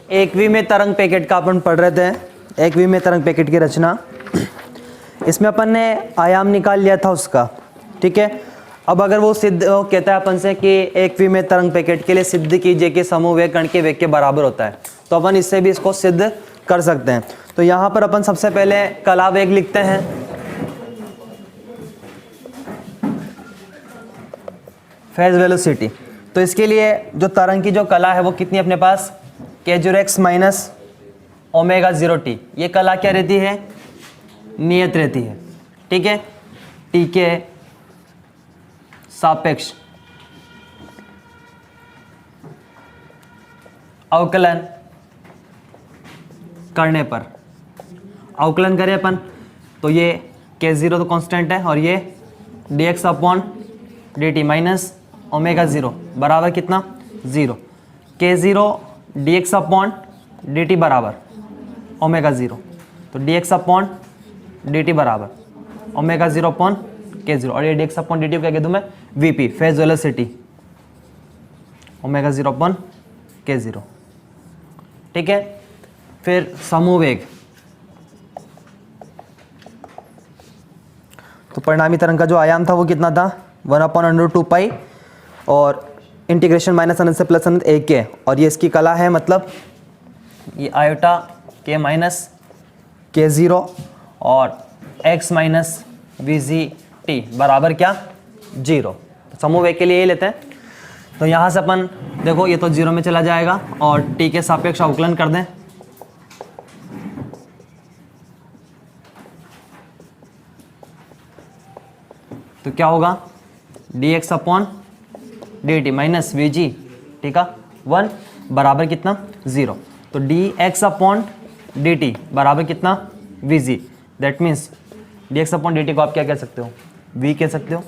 एक विमीय तरंग पैकेट का अपन पढ़ रहे थे, एक विमीय तरंग पैकेट की रचना। इसमें अपन ने आयाम निकाल लिया था उसका, ठीक है। अब अगर वो सिद्ध कहता है अपन से कि एक विमीय तरंग पैकेट के लिए सिद्ध कीजिए कि समूह वेग कण के वेग के बराबर होता है, तो अपन इससे भी इसको सिद्ध कर सकते हैं। तो यहाँ पर अपन सबसे पहले कला वेग लिखते हैं, फेज वेलोसिटी। तो इसके लिए जो तरंग की जो कला है वो कितनी अपने पास, k0x माइनस ओमेगा 0t। ये कला क्या रहती है, नियत रहती है, ठीक है। टी के सापेक्ष अवकलन करने पर, अवकलन करें अपन तो ये k0 तो कांस्टेंट है और ये dx upon dt minus omega 0 बराबर कितना 0। k0 dx अपॉन dt बराबर ओमेगा 0, तो dx अपॉन dt बराबर ओमेगा 0 अपॉन k0 और ये dx अपॉन dt क्या कह दूं मैं, vp phase velocity omega 0 upon k0, ठीक है। फिर समूह वेग, तो परिणामी तरंग का जो आयाम था वो कितना था 1/√2 पाई और इंटीग्रेशन माइनस अनंत से प्लस अनंत 1 के, और ये इसकी कला है, मतलब ये आयोटा k माइनस k0 और x माइनस vgt बराबर क्या 0। समूह वेग के लिए ये लेते हैं। तो यहाँ से अपन देखो ये तो 0 में चला जाएगा और t के सापेक्ष अवकलन कर दें, तो क्या होगा dx upon dt minus vg, ठीक है 1 बराबर कितना 0। तो dx अपॉन dt बराबर कितना vg, that means dx upon dt को आप क्या कह सकते हो, v कह सकते हो।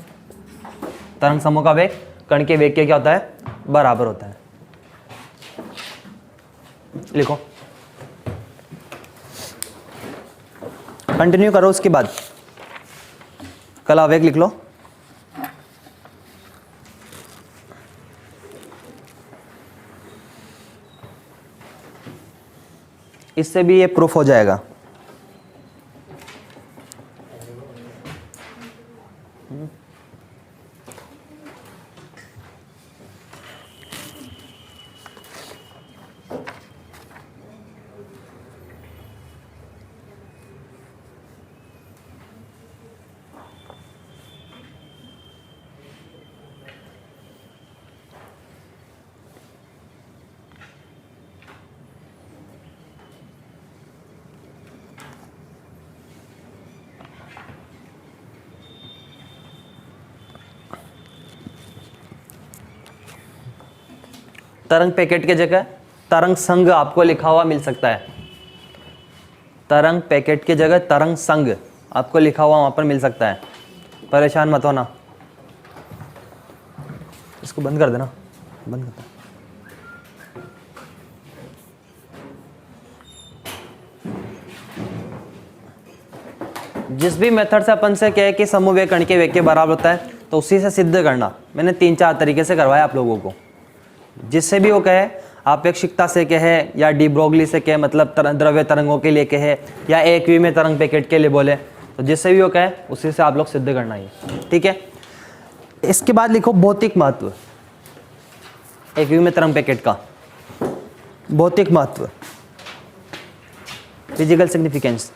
तरंग समूह का वेग कण के वेग के क्या होता है, बराबर होता है। लिखो, कंटिन्यू करो, उसके बाद कला वेग लिख लो। इससे भी ये प्रूफ हो जाएगा। तरंग पैकेट के जगह तरंग संघ आपको लिखा हुआ मिल सकता है। तरंग पैकेट की जगह तरंग संघ आपको लिखा हुआ वहां पर मिल सकता है, परेशान मत होना। इसको बंद कर देना, बंद कर दे। जिस भी मेथड से अपन से कहे कि समूह वेग कण के वेग के बराबर होता है, तो उसी से सिद्ध करना मैंने 3-4 तरीके से करवाया आप लोगों को। जिससे भी वो कहे, आपेक्षिकता से कहे या डी ब्रोगली से कहे, मतलब द्रव्य तरंगों के लिए कहे या एक विमीय तरंग पैकेट के लिए बोले, तो जिससे भी वो कहे उसी से आप लोग सिद्ध करना ही, ठीक है। इसके बाद लिखो भौतिक महत्व, एक विमीय तरंग पैकेट का भौतिक महत्व, फिजिकल सिग्निफिकेंस,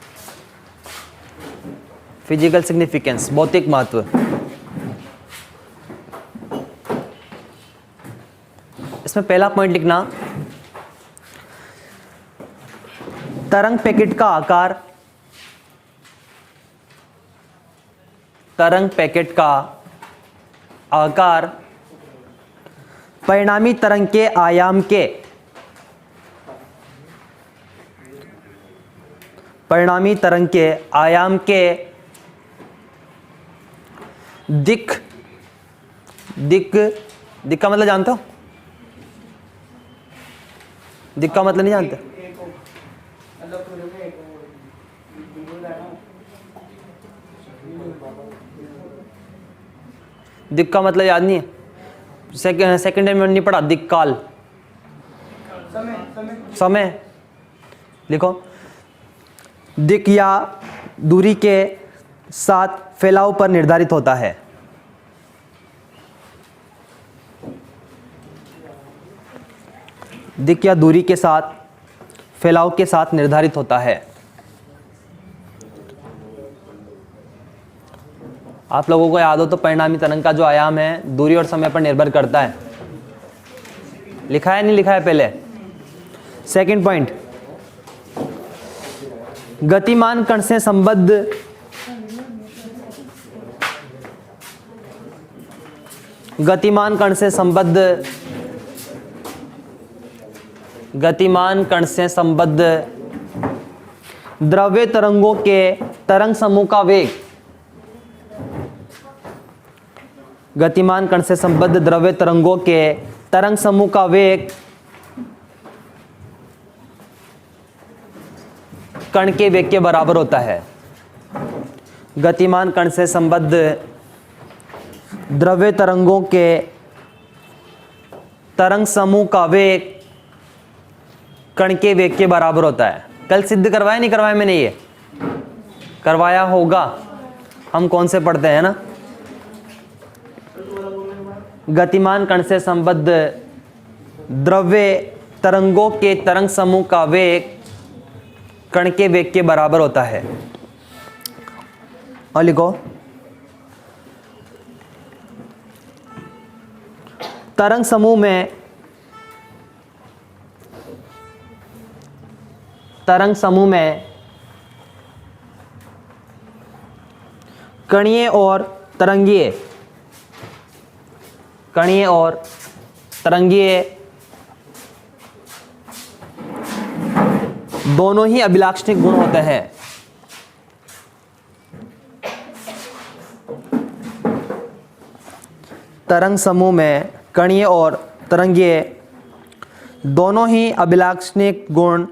फिजिकल सिग्निफिकेंस भौतिक महत्व। इसमें पहला पॉइंट लिखना, तरंग पैकेट का आकार, तरंग पैकेट का आकार परिणामी तरंग के आयाम के, परिणामी तरंग के आयाम के दिक का मतलब जानते हो, दिक का मतलब नहीं जानते, दिक का मतलब याद नहीं है, सेकंड में नहीं पढ़ा, दिक्काल, समय। लिखो, दिक् या दूरी के साथ फैलाव पर निर्धारित होता है। दिक् या दूरी के साथ फैलाव के साथ निर्धारित होता है। आप लोगों को याद हो तो परिणामी तरंग का जो आयाम है दूरी और समय पर निर्भर करता है। लिखा है नहीं लिखा है पहले? सेकंड पॉइंट, गतिमान कण से संबद्ध गतिमान कण से संबद्ध द्रव्य तरंगों के तरंग समूह का वेग, गतिमान कण से संबद्ध द्रव्य तरंगों के तरंग समूह का वेग कण के वेग के बराबर होता है। गतिमान कण से संबद्ध द्रव्य तरंगों के तरंग समूह का वेग कण के वेग के बराबर होता है। कल सिद्ध करवाया नहीं करवाया मैंने? ये करवाया होगा, हम कौन से पढ़ते हैं ना। गतिमान कण से संबद्ध द्रव्य तरंगों के तरंग समूह का वेग कण के वेग के बराबर होता है। और लिखो, तरंग समूह में कणीय और तरंगीय दोनों ही अभिलाक्षणिक गुण होते हैं। तरंग समूह में कणीय और तरंगीय दोनों ही अभिलाक्षणिक गुण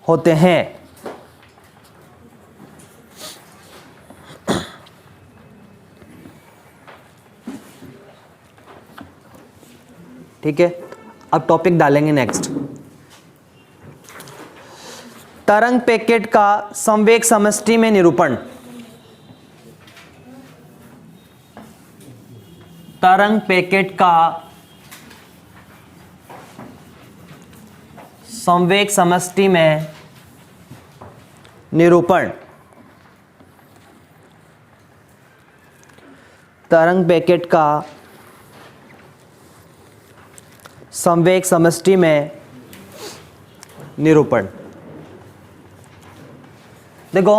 होते हैं। ठीक है, अब टॉपिक डालेंगे नेक्स्ट। तरंग पैकेट का संवेग समष्टि में निरूपण। तरंग पैकेट का संवेग समष्टि में निरूपण। तरंग पैकेट का संवेग समष्टि में निरूपण। देखो,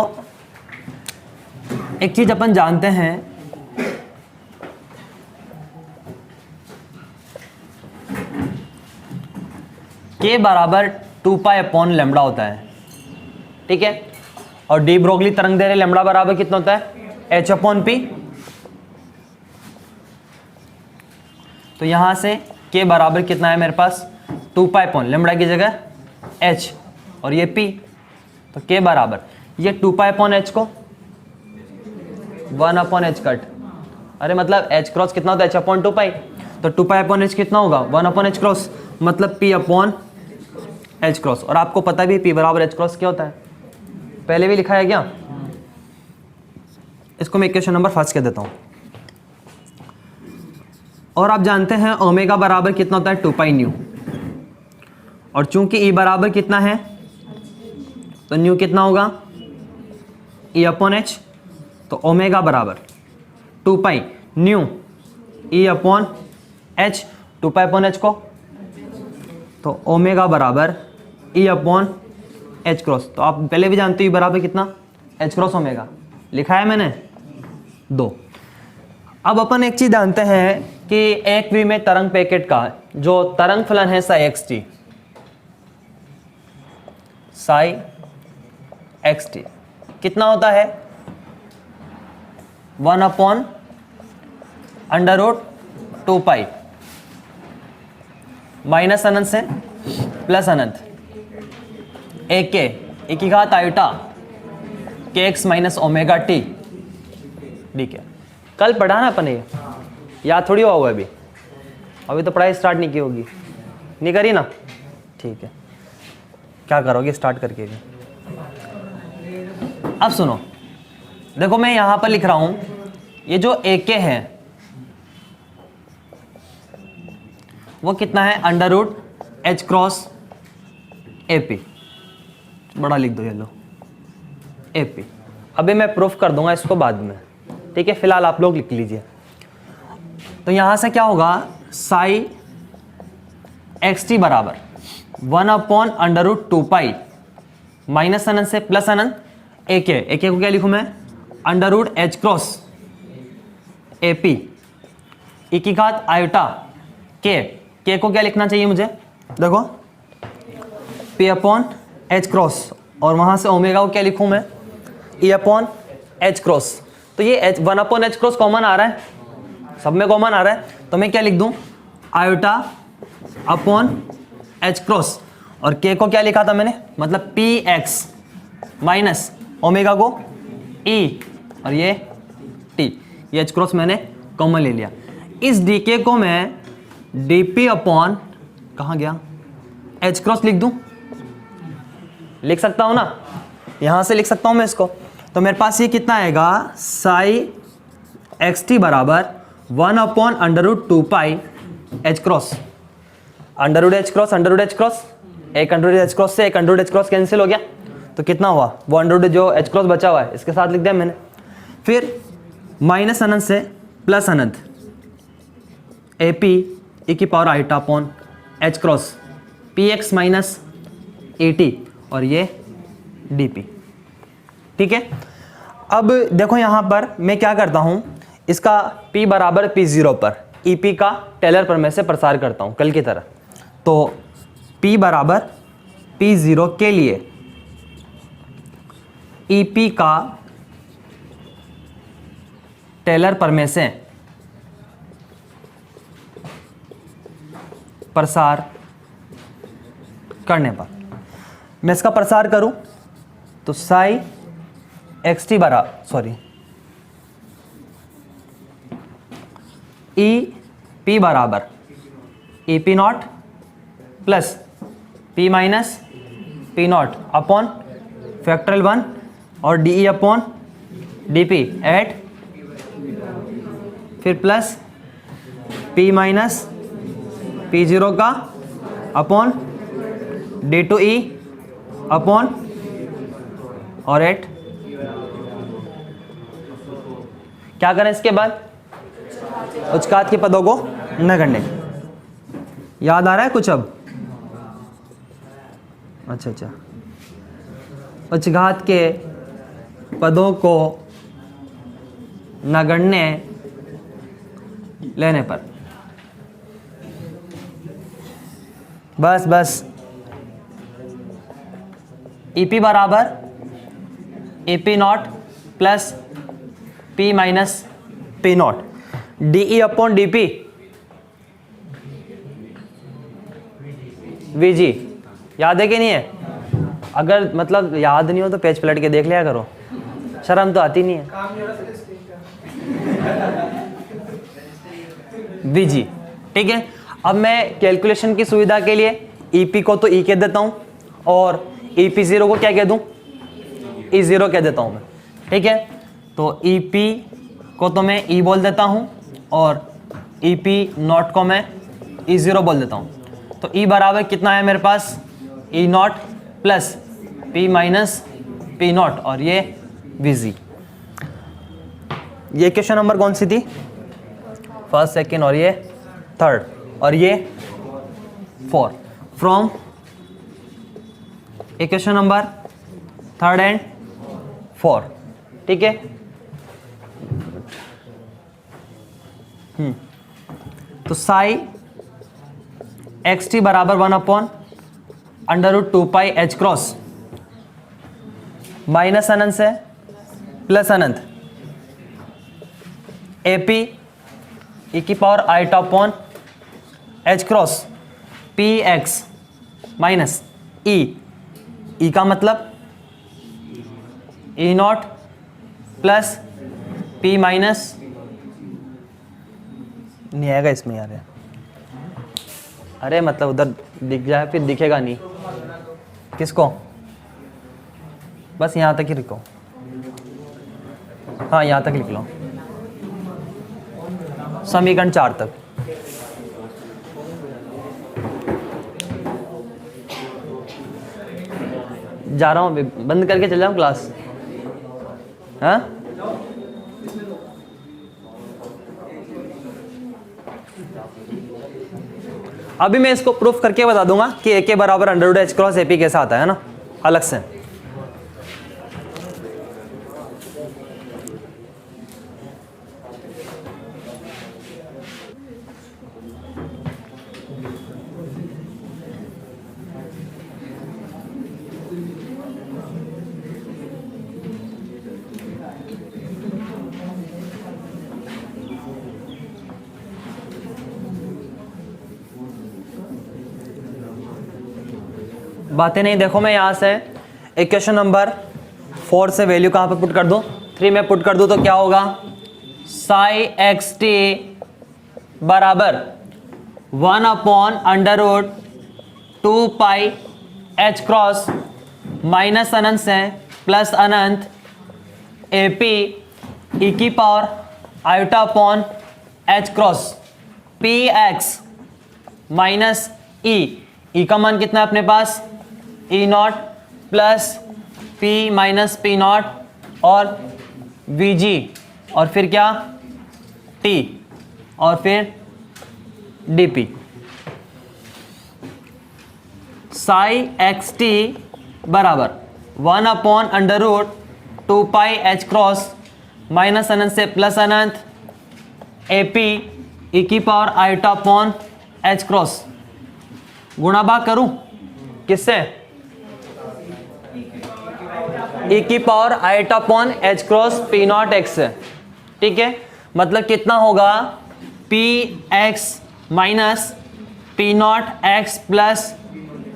एक चीज अपन जानते हैं, के बराबर 2 पाई अपॉन लैम्बडा होता है। ठीक है, और डी ब्रोगली तरंग दे रहे लैम्बडा बराबर कितना होता है? H upon P. तो यहां से के बराबर कितना है मेरे पास? 2 पाई अपॉन लैम्बडा की जगह एच और ये पी, तो के बराबर ये 2 पाई अपॉन एच को 1 अपॉन एच कट, अरे मतलब एच क्रॉस कितना होता है? एच अपॉन 2 पाई, तो 2 पाई अपॉन एच कितना होगा? 1 अपॉन एच क्रॉस, मतलब पी अपॉन एच क्रॉस। और आपको पता भी पी बराबर एच क्रॉस क्या होता है, पहले भी लिखा है क्या? इसको मैं इक्वेशन नंबर फर्स्ट कह देता हूं। और आप जानते हैं ओमेगा बराबर कितना होता है? 2 पाई न्यू। और चूंकि ई बराबर कितना है तो न्यू कितना होगा? ई अपॉन एच। तो ओमेगा बराबर 2 पाई न्यू ई upon H, 2 pi upon H को, तो ओमेगा बराबर ई अपॉन एच क्रॉस। तो आप पहले भी जानते हो ई बराबर कितना? एच क्रॉस ओमेगा, लिखा है मैंने 2। अब अपन एक चीज जानते हैं कि एक वी में तरंग पैकेट का जो तरंग फलन है psi x t, psi x t कितना होता है? 1 upon under root 2 pi minus अनंत से प्लस अनंत एक की घात आयोटा के x minus omega t d k. कल पढ़ा ना अपन, ये याद थोड़ी हुआ अभी तो पढ़ाई स्टार्ट नहीं की होगी। नहीं करी ना, ठीक है। क्या करोगे स्टार्ट करके भी। अब सुनो, देखो मैं यहां पर लिख रहा हूं, ये जो AK है वो कितना है, under root H cross AP, बड़ा लिख दो ये लो AP। अभी मैं प्रूफ कर दूंगा इसको बाद में, ठीक है, फिलहाल आप लोग लिख लीजिए। तो यहां से क्या होगा, साई XT बराबर 1/√2π माइनस अनंत से प्लस अनंत AK को क्या लिखूं मैं, under root H cross AP e की घात आयोटा K को क्या लिखना चाहिए मुझे, देखो P/H क्रॉस, और वहां से ओमेगा को क्या लिखूं मैं, E/H क्रॉस। तो ये 1/H क्रॉस कॉमन आ रहा है, सब में कॉमन आ रहा है, तो मैं क्या लिख दूं, आयोटा अपॉन H क्रॉस, और K को क्या लिखा था मैंने, मतलब PX माइनस ओमेगा को E, और ये T, ये H क्रॉस मैंने कॉमन ले लिया। इस DK को मैं DP अपॉन कहाँ गया, H क्रॉस लिख दूं, लिख सकता हूं ना, यहां से लिख सकता हूं मैं इसको। तो मेरे पास ये कितना आएगा, साई XT बराबर 1/√2π H cross, under root H cross, एक अंडर H क्रॉस से एक अंडर H क्रॉस कैंसिल हो गया, तो कितना हुआ, वो अंडर जो H क्रॉस बचा हुआ है इसके साथ लिख दिया मैंने। फिर माइनस अनंत से प्लस अनंत AP e की power eta upon H cross PX minus AT, और ये DP, ठीक है। अब देखो यहां पर मैं क्या करता हूं, इसका P बराबर P0 पर EP का टेलर प्रमेय से प्रसार करता हूं कल की तरह। तो P बराबर P0 के लिए EP का टेलर प्रमेय से प्रसार करने पर मैं इसका प्रसार करूं तो साई XT बराबर, सॉरी, EP बराबर EP0 plus P minus P0 upon factorial 1 और DE अपॉन DP एट, फिर प्लस P माइनस P0 का अपॉन D2E अपॉन और एट। क्या करें इसके बाद, उचकात के पदों को नगण्य। याद आ रहा है कुछ अब, अच्छा, उचघात के पदों को नगण्य लेने पर, बस EP बराबर EP0 plus P minus P0 DE upon DP VG। याद है कि नहीं है, अगर मतलब याद नहीं हो तो पेज पलट के देख लिया करो, शर्म तो आती नहीं है। VG, ठीक है। अब मैं कैलकुलेशन की सुविधा के लिए EP को तो E कह देता हूं और EP0 को क्या कह दूं, E0 कह देता हूं मैं, ठीक है। तो EP को तो मैं E बोल देता हूं और EP0 को मैं E0 बोल देता हूं। तो E बराबर कितना है मेरे पास, E0 plus P minus P0 और ये VG। ये क्वेश्चन नंबर कौन सी थी, फर्स्ट, सेकंड और ये थर्ड, और ये 4 from equation number 3rd and 4, ठीक है। तो साई XT बराबर 1/√2π H क्रॉस माइनस अनंत से प्लस अनंत AP e की power eta upon H cross PX minus E का मतलब E0 प्लस P माइनस, नहीं आएगा इसमें यार, अरे मतलब उधर दिख जाए फिर दिखेगा नहीं। किसको? बस यहाँ तक ही लिखो। हाँ यहाँ तक लिख लो, समीकरण 4 तक। जा रहा हूँ अभी, बंद करके चल जाऊँ क्लास। हाँ अभी मैं इसको प्रूफ करके बता दूंगा कि ए के बराबर under root H cross AP कैसा आता है ना, अलग से। बातें नहीं, देखो मैं यहाँ से इक्वेशन नंबर 4 से वैल्यू कहाँ पे पुट कर दूँ, 3 में पुट कर दूँ तो क्या होगा, साई एक्स टी बराबर 1 upon under root 2 pi H cross minus अनंत से प्लस अनंत ए पी ई की power iota upon H cross P x minus e का मान कितना है अपने पास, e naught plus p minus P naught और वी जी और फिर क्या टी और फिर d p. Psi x T बराबर 1 upon under root 2 pi H cross minus अनंत से प्लस अनंत ए पी ई की power iota upon H cross. गुणा भाग करूं किससे, ई की power iota upon H cross P naught x से। ठीक है, मतलब कितना होगा, P x minus P naught X plus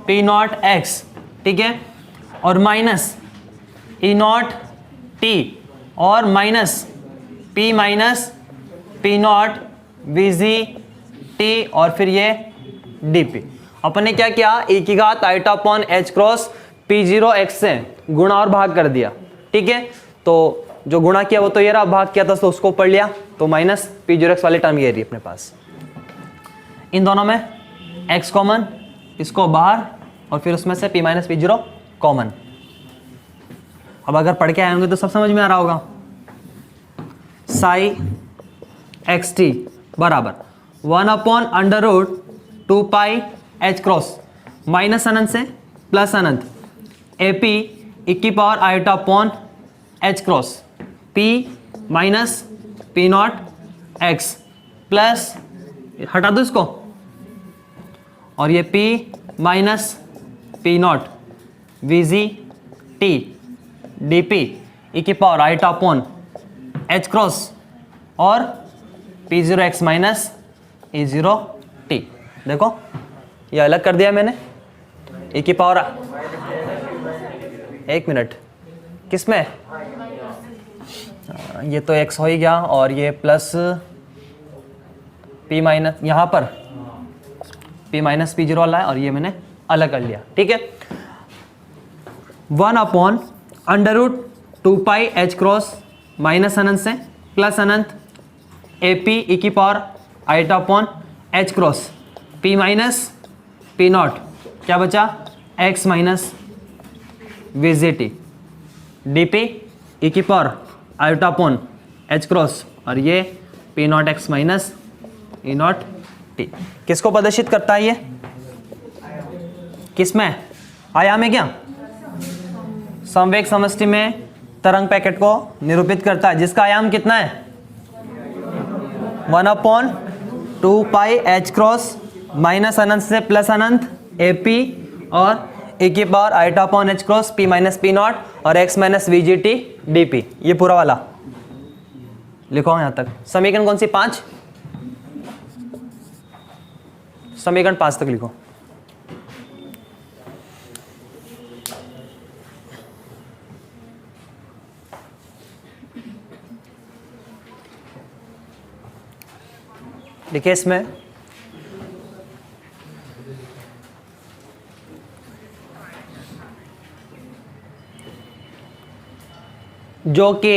P naught x. ठीक है, और माइनस ई नॉट टी और minus P naught V G T और फिर ये डी पी। अपन ने क्या किया, ई की घात iota upon H cross P zero x से गुणा और भाग कर दिया। ठीक है, तो जो गुणा किया वो तो ये रहा, भाग किया था तो उसको पढ़ लिया, तो माइनस पी जीरो एक्स वाली टर्म ये रही अपने पास। इन दोनों में एक्स कॉमन, इसको बाहर और फिर उसमें से P minus P zero common. अब अगर पढ़ के आए होंगे तो सब समझ में आ रहा होगा। साई एक्स टी बराबर 1 upon under root 2 pi H cross minus अनंत से प्लस अनंत ए पी ई की power iota upon H cross P minus P naught X plus, हटा दो इसको, और ये P minus P naught V G T D P ई की power iota upon H cross और P zero X minus E zero T. देखो ये अलग कर दिया मैंने, ई की पावर, एक मिनट, किस में, ये तो एक्स हो ही गया और ये प्लस पी माइनस, यहाँ पर पी माइनस पी जीरो वाला है और ये मैंने अलग कर लिया। ठीक है, 1 upon under root 2 pi H cross minus अनंत से प्लस अनंत ए पी ई की power iota upon H cross P minus P naught, क्या बचा, X minus V G T D P ई की power iota upon H cross और ये P naught X minus E naught T. किसको प्रदर्शित करता है ये, किसमें, आयाम है क्या, समवेग समष्टि में तरंग पैकेट को निरूपित करता है, जिसका आयाम कितना है, 1 upon 2 pi H cross minus अनंत से प्लस अनंत ए पी और ए की power iota upon H cross P minus P naught और X minus V G T D P. ये पूरा वाला लिखो यहाँ तक। समीकरण कौन सी, 5, समीकरण 5 तक लिखो। देखिए इसमें जो कि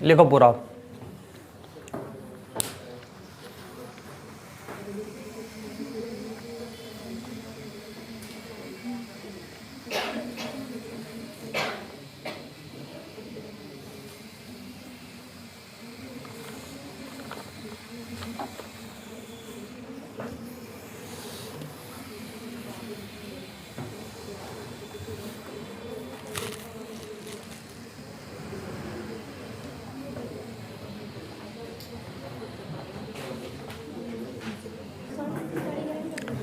लिखो पूरा।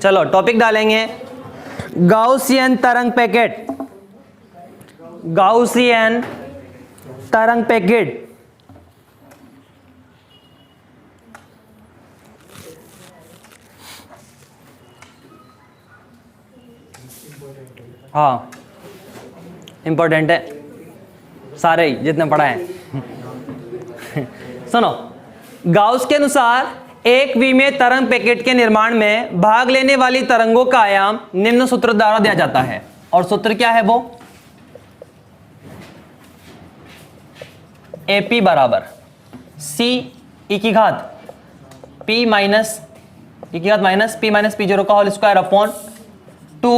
चलो टॉपिक डालेंगे गाउसियन तरंग पैकेट। गाउसियन तरंग पैकेट हाँ इंपॉर्टेंट है, सारे ही जितने पढ़ा है। सुनो, गाउस के अनुसार एक विमीय तरंग पैकेट के निर्माण में भाग लेने वाली तरंगों का आयाम निम्न सूत्र द्वारा दिया जाता है। और सूत्र क्या है वो? AP बराबर C e की घात P माइनस e की घात माइनस P माइनस P0 का whole square upon 2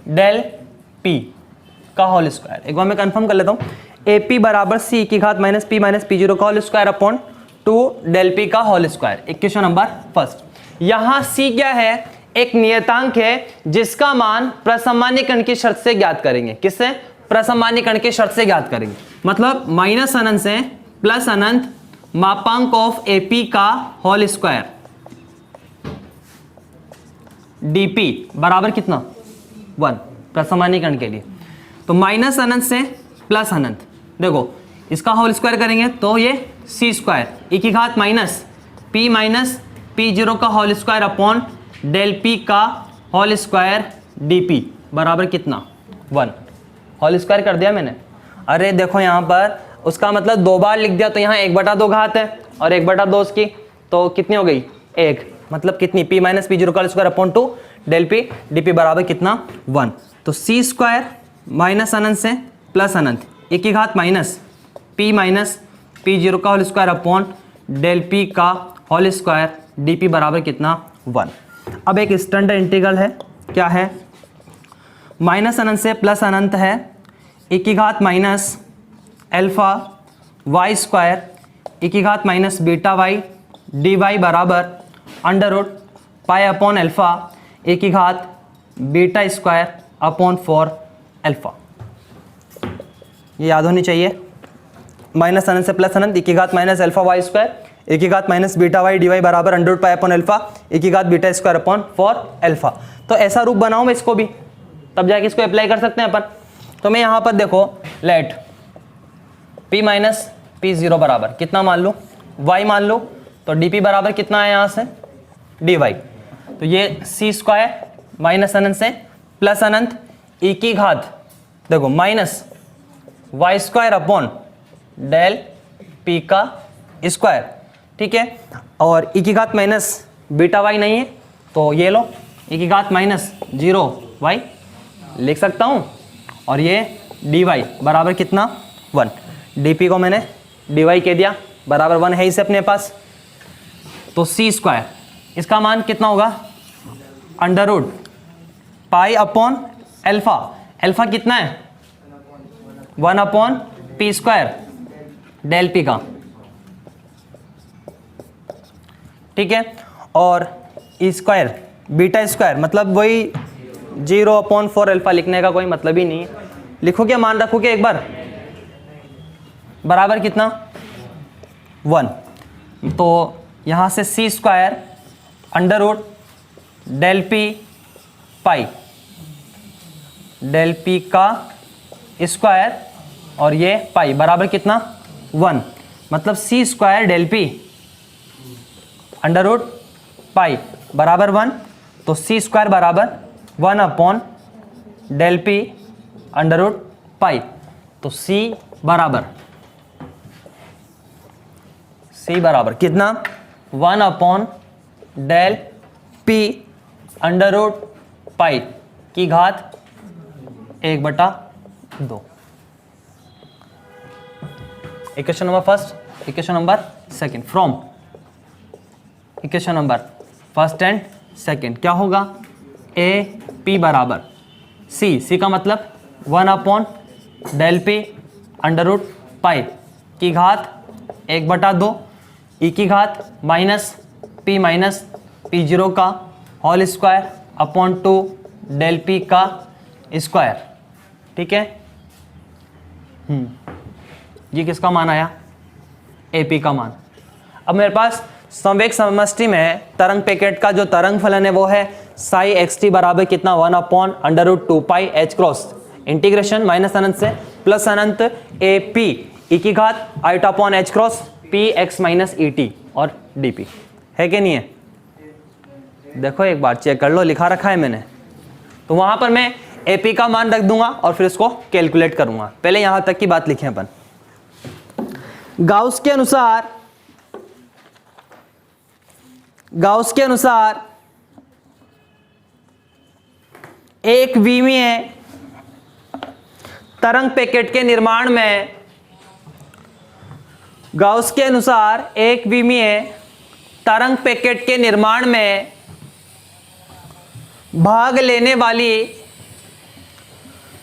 del P का होल स्क्वायर। एक बार मैं कंफर्म कर लेता हूं। AP बराबर C की घात माइनस P माइनस P0 का whole square upon 2 del P का whole square. Equation number first. यहां C क्या है? एक नियतांक है जिसका मान प्रसामान्यीकरण की शर्त से ज्ञात करेंगे। किससे? प्रसामान्यीकरण की शर्त से ज्ञात करेंगे। मतलब माइनस अनंत से प्लस अनंत मापांक ऑफ AP का होल स्क्वायर dP बराबर कितना? 1 प्रसामान्यीकरण के लिए। तो माइनस अनंत से प्लस अनंत, देखो इसका होल स्क्वायर करेंगे तो ये C स्क्वायर e की घात माइनस P0 का whole square upon del P का होल स्क्वायर dP बराबर कितना? 1। होल स्क्वायर कर दिया मैंने। अरे देखो यहाँ पर उसका मतलब 2 बार लिख दिया तो यहाँ 1/2 घात है और 1/2 उसकी, तो कितनी हो गई? 1। मतलब कितनी? P माइनस P0 का whole square upon 2 del P dP बराबर कितना? 1। तो C स्क्वायर माइनस अनंत से प्लस अनंत e की घात माइनस P माइनस P0 का whole square upon del P का होल स्क्वायर dP बराबर कितना? 1। अब एक स्टैंडर्ड इंटीग्रल है, क्या है? माइनस अनंत से प्लस अनंत है e की घात minus alpha y square e की घात माइनस बीटा y dy बराबर under root pi upon alpha e की घात बीटा स्क्वायर अपॉन 4 अल्फा। ये याद होनी चाहिए। माइनस अनंत से प्लस अनंत e की घात minus alpha y square e की घात माइनस बीटा y dy बराबर under root pi upon alpha e की घात बीटा स्क्वायर अपॉन 4 अल्फा। तो ऐसा रूप बनाऊं मैं इसको भी, तब जाके इसको अप्लाई कर सकते हैं अपन। तो मैं यहाँ पर देखो लेट P माइनस P0 बराबर कितना मान लो? y मान लो। तो dP बराबर कितना है यहाँ से? dy। तो ये C स्क्वायर माइनस अनंत से प्लस अनंत e की घात देखो minus y square upon del P का स्क्वायर, ठीक है। और e की घात माइनस बीटा y नहीं है तो ये लो e की घात माइनस 0y लिख सकता हूँ। और ये dy बराबर कितना? 1। dP को मैंने dy कह दिया बराबर 1 है इसे अपने पास। तो C स्क्वायर इसका मान कितना होगा? Under root pi upon alpha. Alpha कितना है? 1 upon P square del P का, ठीक है। और ई स्क्वायर बीटा स्क्वायर, मतलब वही 0/4 अल्फा लिखने का कोई मतलब ही नहीं है। लिखो क्या, मान रखो क्या एक बार, बराबर कितना 1। तो यहाँ से C square under root del P pi, del P का स्क्वायर और ये पाई बराबर कितना 1, मतलब C square del P under root pi बराबर 1। तो सी स्क्वायर बराबर 1 del P under root pi. तो सी बराबर कितना 1 del P under root pi की घात 1/2। Equation number first, equation number second, from equation number first and second क्या होगा, ए पी बराबर सी का मतलब 1 del P under root pi की घात 1/2 ई की घात माइनस पी जीरो का whole square upon 2 del P का स्क्वायर। ठीक है, ये किसका मान आया, ए पी का मान। अब मेरे पास संवेग समष्टि में तरंग पैकेट का जो तरंग फलन है वो है साई एक्स टी बराबर कितना 1/√2 pi H cross integration minus अनंत से प्लस अनंत ए पी ई की घात eta upon H cross P x minus e T और डी पी। है कि नहीं है, देखो एक बार चेक कर लो, लिखा रखा है मैंने। तो वहां पर मैं ए पी का मान रख दूंगा और फिर इसको कैलकुलेट करूंगा। पहले यहां तक की बात लिखें अपन। गाउस के अनुसार एक विमीय तरंग पैकेट के निर्माण में गाउस के अनुसार एक विमीय तरंग पैकेट के निर्माण में भाग लेने वाली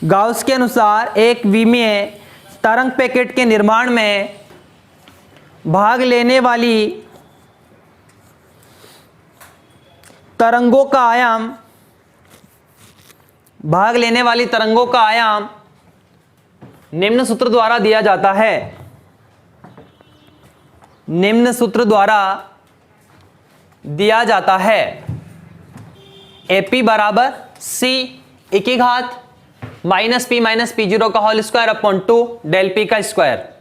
गाउस के अनुसार एक विमीय तरंग पैकेट के निर्माण में भाग लेने वाली तरंगों का आयाम निम्न सूत्र द्वारा दिया जाता है। निम्न सूत्र द्वारा दिया जाता है एपी बराबर सी ई की घात माइनस पी जीरो का whole square upon 2 del P का square.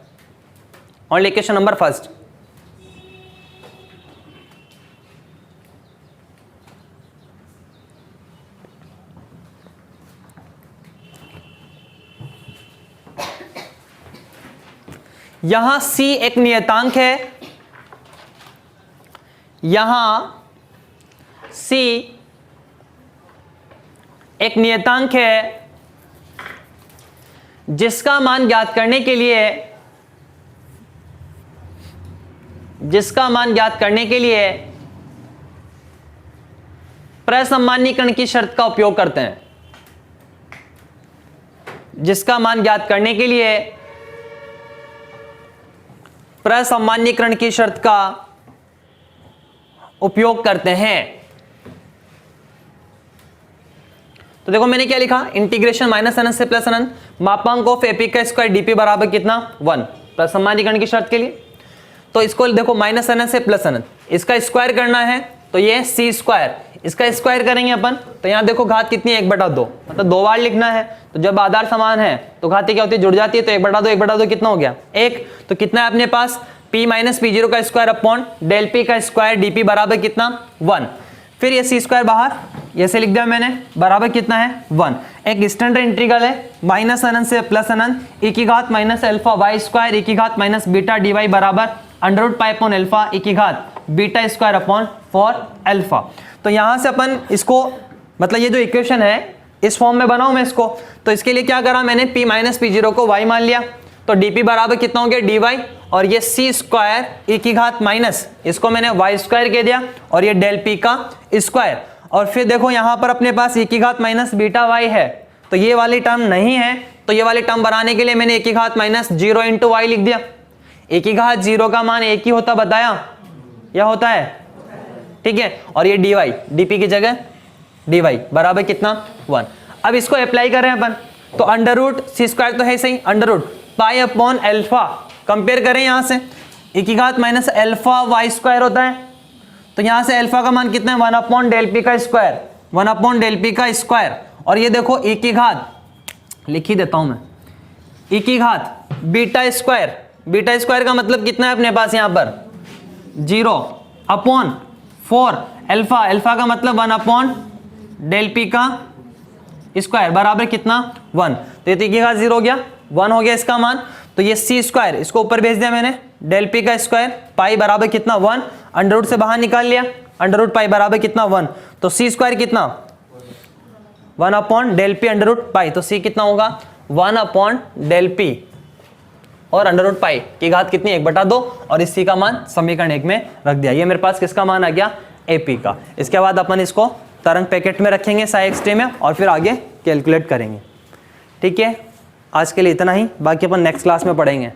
Only equation number first. यहां C एक नियतांक है, यहां C एक नियतांक है जिसका मान ज्ञात करने के लिए प्रसमान्यीकरण की शर्त का उपयोग करते हैं। जिसका मान ज्ञात करने के लिए प्रसमान्यीकरण की शर्त का उपयोग करते हैं। तो देखो मैंने क्या लिखा, इंटीग्रेशन माइनस अनंत से प्लस अनंत मापांक ऑफ एपी का स्क्वायर डीपी बराबर कितना 1 प्रसमान्यीकरण की शर्त के लिए। तो इसको देखो माइनस अनंत से प्लस अनंत, इसका स्क्वायर करना है तो ये सी स्क्वायर, इसका स्क्वायर करेंगे अपन तो यहां देखो घात कितनी है 1/2, मतलब 2 बार लिखना है। तो जब आधार समान है तो घातें क्या होती है, जुड़ जाती है। तो 1/2 कितना हो गया 1। तो कितना है अपने पास p माइनस पी जीरो का स्क्वायर अपॉन डेल पी का स्क्वायर डीपी बराबर कितना 1। फिर ये सी स्क्वायर बाहर ऐसे लिख दिया मैंने, बराबर कितना है 1। एक स्टैंडर्ड इंटीग्रल है माइनस अनंत से प्लस अनंत ई की घात माइनस अल्फा वाई स्क्वायर ई की घात माइनस बीटा डी वाई बराबर अंडररूट पाई अपॉन अल्फा ई की घात बीटा स्क्वायर अपॉन 4 अल्फा। तो यहां से अपन इसको, मतलब ये जो इक्वेशन है इस फॉर्म में बनाऊं मैं इसको, तो इसके लिए क्या करा मैंने, p माइनस पी जीरो को y मान लिया। तो dp बराबर कितना हो गया dy, और ये c स्क्वायर e की घात माइनस इसको मैंने y स्क्वायर कह दिया और ये डेल p का स्क्वायर। और फिर देखो यहां पर अपने पास e की घात माइनस बीटा y है, तो ये वाली टर्म नहीं है, तो ये वाली टर्म बनाने के लिए मैंने e की घात माइनस 0 इंटू वाई लिख दिया। e की घात 0 का मान एक ही होता बताया, या होता है ठीक है, और ये dy, dp की जगह dy बराबर कितना 1। अब इसको अप्लाई कर रहे हैं अपन, तो अंडर रूट सी स्क्वायर तो है सही, under root pi upon alpha, compare करें यहाँ से e की घात माइनस एल्फा वाई स्क्वायर होता है, तो यहाँ से एल्फा का मान कितना है 1 अपॉन डेल पी का स्क्वायर, 1 अपॉन डेल पी का स्क्वायर, और ये देखो e की घात लिख ही देता हूँ मैं, e की घात बीटा स्क्वायर, बीटा स्क्वायर का मतलब कितना है अपने पास यहाँ पर 0 अपॉन 4 एल्फा, एल्फा का मतलब 1 अपॉन डेल पी का स्क्वायर बराबर कितना 1, तो ये की घात 0 हो गया, 1 हो गया इसका मान, तो ये सी स्क्वायर इसको ऊपर भेज दिया मैंने, डेल पी का स्क्वायर पाई बराबर कितना 1, अंडर रूट से बाहर निकाल लिया, अंडर रूट पाई बराबर कितना 1, तो सी स्क्वायर कितना 1 upon del P under root pi, तो सी कितना होगा 1 अपॉन डेल पी और अंडर रूट पाई की घात कितनी 1/2, और इस सी का मान समीकरण 1 में रख दिया। ये मेरे पास किसका मान आ गया एपी का। इसके बाद अपन इसको तरंग पैकेट में रखेंगे साई एक्सटे में, और फिर आगे कैलकुलेट करेंगे। ठीक है, आज के लिए इतना ही, बाकी अपन नेक्स्ट क्लास में पढ़ेंगे।